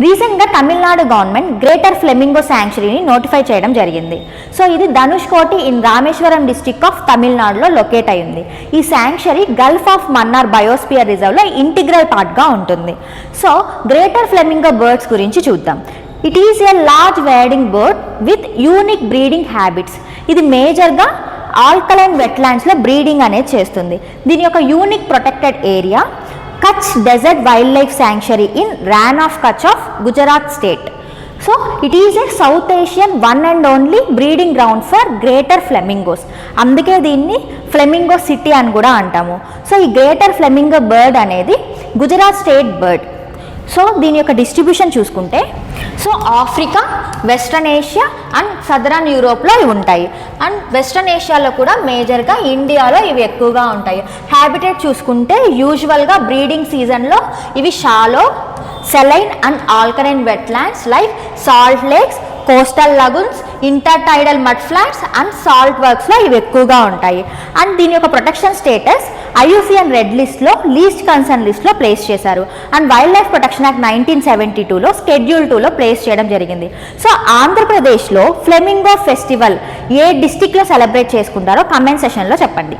రీసెంట్గా Tamil Nadu government greater flamingo శాంక్చురీని notify చేయడం జరిగింది. సో ఇది Dhanushkodi in Rameswaram district of తమిళనాడులో లొకేట్ అయింది. ఈ sanctuary gulf of Mannar biosphere రిజర్వ్లో ఇంటిగ్రల్ పార్ట్గా ఉంటుంది. సో గ్రేటర్ ఫ్లెమింగో బర్డ్స్ గురించి చూద్దాం. It is a large wading bird with unique breeding habits. ఇది మేజర్గా ఆల్కలైన్ వెట్లాండ్స్లో బ్రీడింగ్ అనేది చేస్తుంది. దీని యొక్క unique protected area Kutch desert wild life sanctuary in Rann of Kutch of Gujarat state. So it is a south Asian one and only breeding ground for greater flamingos. అందుకే దీన్ని flamingo city అని కూడా అంటాము. సో ఈ గ్రేటర్ ఫ్లెమింగో బర్డ్ అనేది Gujarat state bird. So దీని యొక్క distribution చూసుకుంటే so Africa, western Asia and southern యూరోప్లో ఇవి ఉంటాయి. అండ్ వెస్ట్రన్ ఏషియాలో కూడా మేజర్గా ఇండియాలో ఇవి ఎక్కువగా ఉంటాయి. హ్యాబిటేట్ చూసుకుంటే యూజువల్గా బ్రీడింగ్ సీజన్లో ఇవి shallow, saline and alkaline wetlands like salt lakes, coastal lagoons, intertidal mud flats and salt వర్క్స్లో ఇవి ఎక్కువగా ఉంటాయి. అండ్ దీని యొక్క ప్రొటెక్షన్ స్టేటస్ IUCN రెడ్ లిస్ట్లో లీస్ట్ కన్సర్న్ లిస్ట్లో ప్లేస్ చేశారు. And wild life protection act 1972లో షెడ్యూల్ 2లో ప్లేస్ చేయడం జరిగింది. సో ఆంధ్రప్రదేశ్లో ఫ్లెమింగో ఫెస్టివల్ ఏ డిస్టిక్లో సెలబ్రేట్ చేసుకుంటారో కమెంట్ సెషన్లో చెప్పండి.